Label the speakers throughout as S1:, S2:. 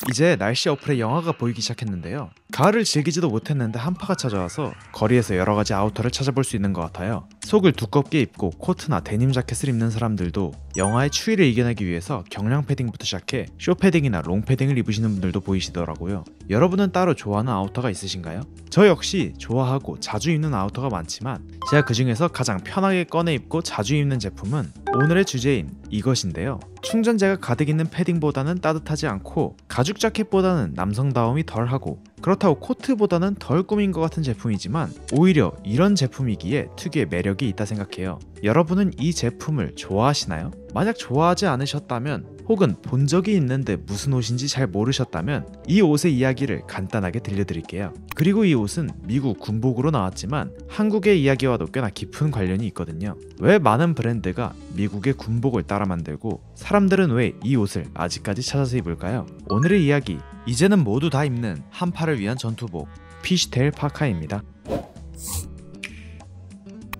S1: 이제 날씨 어플에 영하가 보이기 시작했는데요. 가을을 즐기지도 못했는데 한파가 찾아와서 거리에서 여러가지 아우터를 찾아볼 수 있는 것 같아요. 속을 두껍게 입고 코트나 데님 자켓을 입는 사람들도 영하의 추위를 이겨내기 위해서 경량 패딩부터 시작해 쇼 패딩이나 롱 패딩을 입으시는 분들도 보이시더라고요. 여러분은 따로 좋아하는 아우터가 있으신가요? 저 역시 좋아하고 자주 입는 아우터가 많지만 제가 그 중에서 가장 편하게 꺼내 입고 자주 입는 제품은 오늘의 주제인 이것인데요. 충전재가 가득 있는 패딩보다는 따뜻하지 않고 가죽 자켓보다는 남성다움이 덜하고 그렇다고 코트보다는 덜 꾸민 것 같은 제품이지만 오히려 이런 제품이기에 특유의 매력이 있다 생각해요. 여러분은 이 제품을 좋아하시나요? 만약 좋아하지 않으셨다면 혹은 본 적이 있는데 무슨 옷인지 잘 모르셨다면 이 옷의 이야기를 간단하게 들려드릴게요. 그리고 이 옷은 미국 군복으로 나왔지만 한국의 이야기와도 꽤나 깊은 관련이 있거든요. 왜 많은 브랜드가 미국의 군복을 따라 만들고 사람들은 왜 이 옷을 아직까지 찾아서 입을까요? 오늘의 이야기, 이제는 모두 다 입는 한파를 위한 전투복 피쉬테일 파카입니다.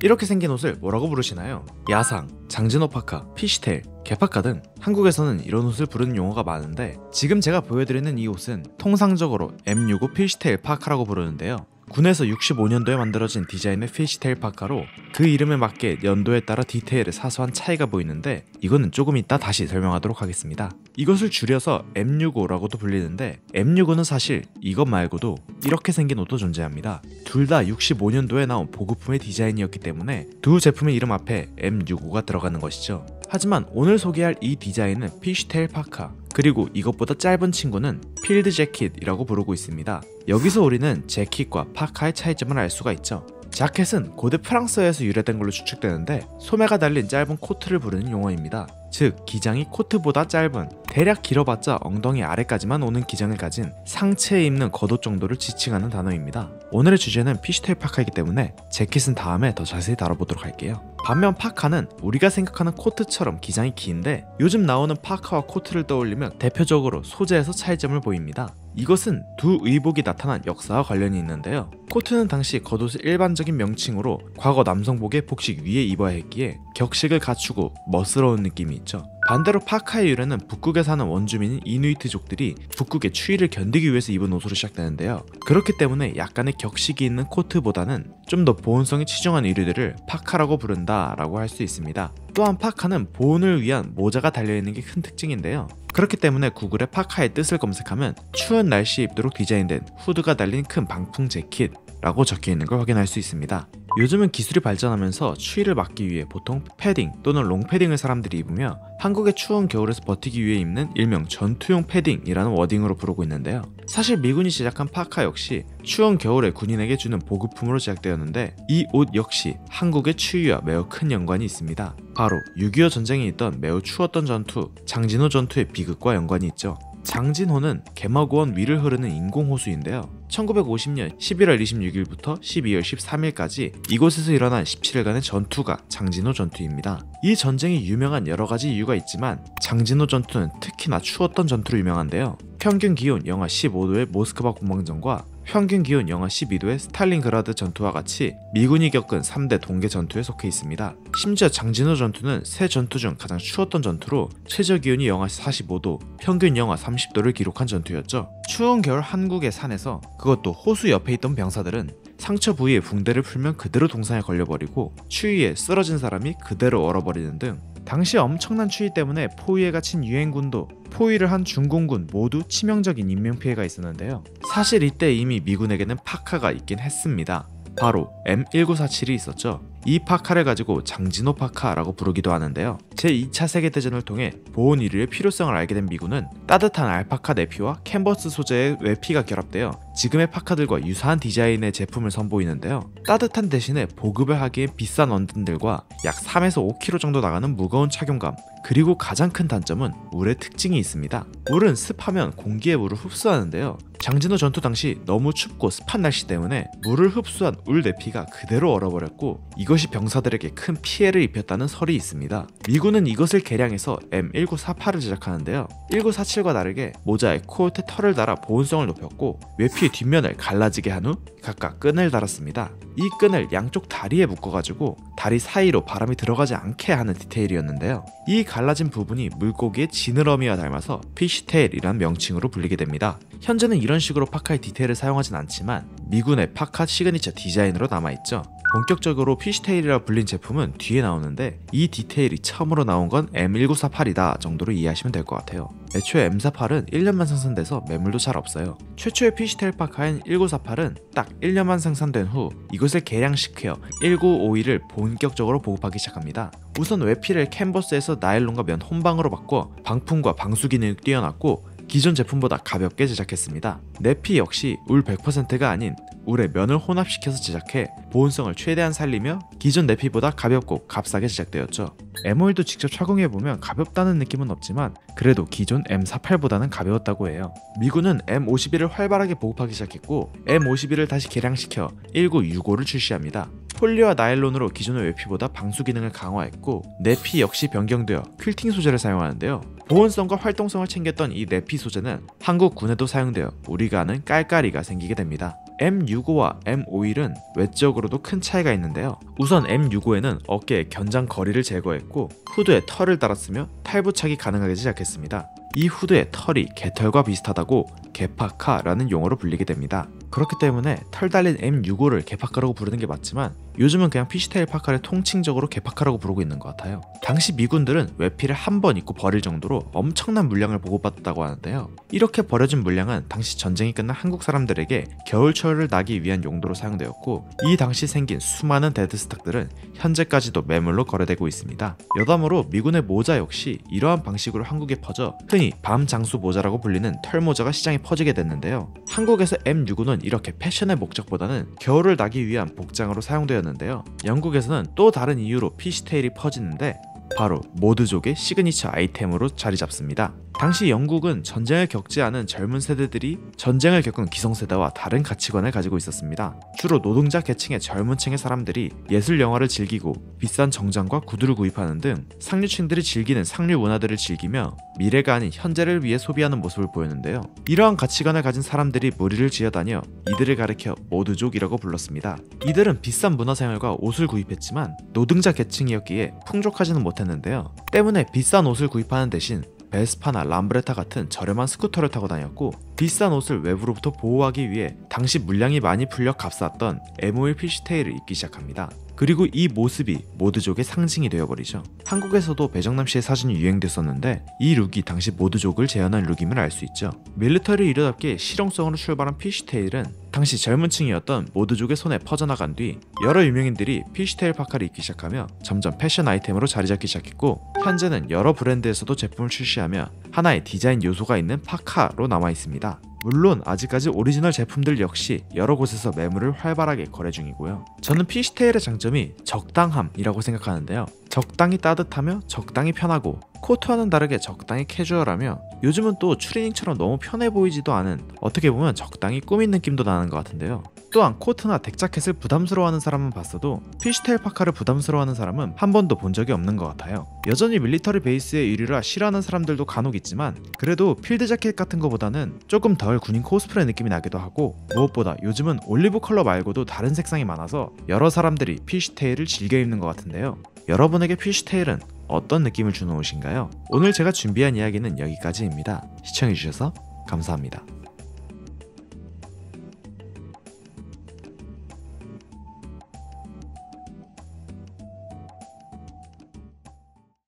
S1: 이렇게 생긴 옷을 뭐라고 부르시나요? 야상, 장진호 파카, 피쉬테일, 개파카 등 한국에서는 이런 옷을 부르는 용어가 많은데 지금 제가 보여드리는 이 옷은 통상적으로 M65 피쉬테일 파카라고 부르는데요. 군에서 65년도에 만들어진 디자인의 피쉬테일 파카로 그 이름에 맞게 연도에 따라 디테일에 사소한 차이가 보이는데 이거는 조금 이따 다시 설명하도록 하겠습니다. 이것을 줄여서 M65라고도 불리는데 M65는 사실 이것 말고도 이렇게 생긴 옷도 존재합니다. 둘 다 65년도에 나온 보급품의 디자인이었기 때문에 두 제품의 이름 앞에 M65가 들어가는 것이죠. 하지만 오늘 소개할 이 디자인은 피쉬테일 파카, 그리고 이것보다 짧은 친구는 필드 재킷이라고 부르고 있습니다. 여기서 우리는 재킷과 파카의 차이점을 알 수가 있죠. 자켓은 고대 프랑스어에서 유래된 걸로 추측되는데 소매가 달린 짧은 코트를 부르는 용어입니다. 즉 기장이 코트보다 짧은, 대략 길어봤자 엉덩이 아래까지만 오는 기장을 가진 상체에 입는 겉옷 정도를 지칭하는 단어입니다. 오늘의 주제는 피쉬테일 파카이기 때문에 재킷은 다음에 더 자세히 다뤄보도록 할게요. 반면 파카는 우리가 생각하는 코트처럼 기장이 긴데 요즘 나오는 파카와 코트를 떠올리면 대표적으로 소재에서 차이점을 보입니다. 이것은 두 의복이 나타난 역사와 관련이 있는데요. 코트는 당시 겉옷의 일반적인 명칭으로 과거 남성복의 복식 위에 입어야 했기에 격식을 갖추고 멋스러운 느낌이 있죠. 반대로 파카의 유래는 북극에 사는 원주민인 이누이트족들이 북극의 추위를 견디기 위해서 입은 옷으로 시작되는데요. 그렇기 때문에 약간의 격식이 있는 코트보다는 좀 더 보온성이 치중한 의류들을 파카라고 부른다라고 할 수 있습니다. 또한 파카는 보온을 위한 모자가 달려있는 게 큰 특징인데요. 그렇기 때문에 구글에 파카의 뜻을 검색하면 추운 날씨에 입도록 디자인된 후드가 달린 큰 방풍 재킷 라고 적혀있는 걸 확인할 수 있습니다. 요즘은 기술이 발전하면서 추위를 막기 위해 보통 패딩 또는 롱 패딩을 사람들이 입으며 한국의 추운 겨울에서 버티기 위해 입는 일명 전투용 패딩이라는 워딩으로 부르고 있는데요. 사실 미군이 제작한 파카 역시 추운 겨울에 군인에게 주는 보급품으로 제작되었는데 이 옷 역시 한국의 추위와 매우 큰 연관이 있습니다. 바로 6.25 전쟁에 있던 매우 추웠던 전투, 장진호 전투의 비극과 연관이 있죠. 장진호는 개마고원 위를 흐르는 인공호수인데요. 1950년 11월 26일부터 12월 13일까지 이곳에서 일어난 17일간의 전투가 장진호 전투입니다. 이 전쟁이 유명한 여러가지 이유가 있지만 장진호 전투는 특히나 추웠던 전투로 유명한데요. 평균 기온 영하 15도의 모스크바 공방전과 평균 기온 영하 12도의 스탈린그라드 전투와 같이 미군이 겪은 3대 동계 전투에 속해 있습니다. 심지어 장진호 전투는 세 전투 중 가장 추웠던 전투로 최저 기온이 영하 45도, 평균 영하 30도를 기록한 전투였죠. 추운 겨울 한국의 산에서, 그것도 호수 옆에 있던 병사들은 상처 부위에 붕대를 풀면 그대로 동상에 걸려버리고 추위에 쓰러진 사람이 그대로 얼어버리는 등 당시 엄청난 추위 때문에 포위에 갇힌 유엔군도 포위를 한 중공군 모두 치명적인 인명피해가 있었는데요. 사실 이때 이미 미군에게는 파카가 있긴 했습니다. 바로 M1947이 있었죠. 이 파카를 가지고 장진호 파카라고 부르기도 하는데요. 제2차 세계대전을 통해 보온 의류의 필요성을 알게 된 미군은 따뜻한 알파카 내피와 캔버스 소재의 외피가 결합되어 지금의 파카들과 유사한 디자인의 제품을 선보이는데요. 따뜻한 대신에 보급을 하기엔 비싼 원단들과 약 3에서 5kg 정도 나가는 무거운 착용감, 그리고 가장 큰 단점은 울의 특징이 있습니다. 울은 습하면 공기의 물을 흡수하는데요. 장진호 전투 당시 너무 춥고 습한 날씨 때문에 물을 흡수한 울 내피가 그대로 얼어버렸고 이것이 병사들에게 큰 피해를 입혔다는 설이 있습니다. 미군은 이것을 개량해서 M1948을 제작하는데요. 1947과 다르게 모자에 코요테 털을 달아 보온성을 높였고 외피의 뒷면을 갈라지게 한 후 각각 끈을 달았습니다. 이 끈을 양쪽 다리에 묶어가지고 다리 사이로 바람이 들어가지 않게 하는 디테일이었는데요. 이 갈라진 부분이 물고기의 지느러미와 닮아서 피쉬테일이란 명칭으로 불리게 됩니다. 현재는 이런 식으로 파카의 디테일을 사용하진 않지만 미군의 파카 시그니처 디자인으로 남아있죠. 본격적으로 피쉬테일이라 불린 제품은 뒤에 나오는데 이 디테일이 처음으로 나온 건 M1948이다 정도로 이해하시면 될 것 같아요. 애초에 M48은 1년만 생산돼서 매물도 잘 없어요. 최초의 피쉬테일 파카인 1948은 딱 1년만 생산된 후 이것을 개량시켜 1951을 본격적으로 보급하기 시작합니다. 우선 외피를 캔버스에서 나일론과 면 혼방으로 바꿔 방풍과 방수 기능이 뛰어났고 기존 제품보다 가볍게 제작했습니다. 내피 역시 울 100%가 아닌 울에 면을 혼합시켜서 제작해 보온성을 최대한 살리며 기존 내피보다 가볍고 값싸게 제작되었죠. M51도 직접 착용해보면 가볍다는 느낌은 없지만 그래도 기존 M48보다는 가벼웠다고 해요. 미군은 M51을 활발하게 보급하기 시작했고 M51을 다시 개량시켜 1965를 출시합니다. 폴리와 나일론으로 기존의 외피보다 방수 기능을 강화했고 내피 역시 변경되어 퀼팅 소재를 사용하는데요. 보온성과 활동성을 챙겼던 이 내피 소재는 한국 군에도 사용되어 우리가 아는 깔깔이가 생기게 됩니다. M65와 M51은 외적으로도 큰 차이가 있는데요. 우선 M65에는 어깨의 견장 거리를 제거했고 후드에 털을 달았으며 탈부착이 가능하게 제작했습니다. 이 후드의 털이 개털과 비슷하다고 개파카라는 용어로 불리게 됩니다. 그렇기 때문에 털 달린 M65를 개파카라고 부르는 게 맞지만 요즘은 그냥 피쉬테일 파카를 통칭적으로 개파카라고 부르고 있는 것 같아요. 당시 미군들은 외피를 한 번 입고 버릴 정도로 엄청난 물량을 보급받았다고 하는데요. 이렇게 버려진 물량은 당시 전쟁이 끝난 한국 사람들에게 겨울철을 나기 위한 용도로 사용되었고 이 당시 생긴 수많은 데드스탁들은 현재까지도 매물로 거래되고 있습니다. 여담으로 미군의 모자 역시 이러한 방식으로 한국에 퍼져 흔히 밤장수 모자라고 불리는 털모자가 시장에 퍼지게 됐는데요. 한국에서 M65는 이렇게 패션의 목적보다는 겨울을 나기 위한 복장으로 사용되었는데요. 영국에서는 또 다른 이유로 피쉬테일이 퍼지는데 바로 모드족의 시그니처 아이템으로 자리 잡습니다. 당시 영국은 전쟁을 겪지 않은 젊은 세대들이 전쟁을 겪은 기성세대와 다른 가치관을 가지고 있었습니다. 주로 노동자 계층의 젊은 층의 사람들이 예술 영화를 즐기고 비싼 정장과 구두를 구입하는 등 상류층들이 즐기는 상류 문화들을 즐기며 미래가 아닌 현재를 위해 소비하는 모습을 보였는데요. 이러한 가치관을 가진 사람들이 무리를 지어다녀 이들을 가리켜 모드족이라고 불렀습니다. 이들은 비싼 문화생활과 옷을 구입했지만 노동자 계층이었기에 풍족하지는 못했는데요. 때문에 비싼 옷을 구입하는 대신 베스파나 람브레타 같은 저렴한 스쿠터를 타고 다녔고 비싼 옷을 외부로부터 보호하기 위해 당시 물량이 많이 풀려 값쌌던 M51 피쉬테일을 입기 시작합니다. 그리고 이 모습이 모드족의 상징이 되어버리죠. 한국에서도 배정남 씨의 사진이 유행됐었는데 이 룩이 당시 모드족을 재현한 룩임을 알 수 있죠. 밀리터리 이르답게 실용성으로 출발한 피쉬테일은 당시 젊은 층이었던 모드족의 손에 퍼져나간 뒤 여러 유명인들이 피쉬테일 파카를 입기 시작하며 점점 패션 아이템으로 자리잡기 시작했고 현재는 여러 브랜드에서도 제품을 출시하며 하나의 디자인 요소가 있는 파카로 남아있습니다. 물론 아직까지 오리지널 제품들 역시 여러 곳에서 매물을 활발하게 거래 중이고요. 저는 피쉬테일의 장점이 적당함이라고 생각하는데요. 적당히 따뜻하며 적당히 편하고 코트와는 다르게 적당히 캐주얼하며 요즘은 또 추리닝처럼 너무 편해 보이지도 않은 어떻게 보면 적당히 꾸민 느낌도 나는 것 같은데요. 또한 코트나 덱자켓을 부담스러워하는 사람만 봤어도 피쉬테일 파카를 부담스러워하는 사람은 한 번도 본 적이 없는 것 같아요. 여전히 밀리터리 베이스의 의류라 싫어하는 사람들도 간혹 있지만 그래도 필드 자켓 같은 거보다는 조금 덜 군인 코스프레 느낌이 나기도 하고 무엇보다 요즘은 올리브 컬러 말고도 다른 색상이 많아서 여러 사람들이 피쉬테일을 즐겨 입는 것 같은데요. 여러분에게 피쉬테일은 어떤 느낌을 주는 옷인가요? 오늘 제가 준비한 이야기는 여기까지입니다. 시청해주셔서 감사합니다.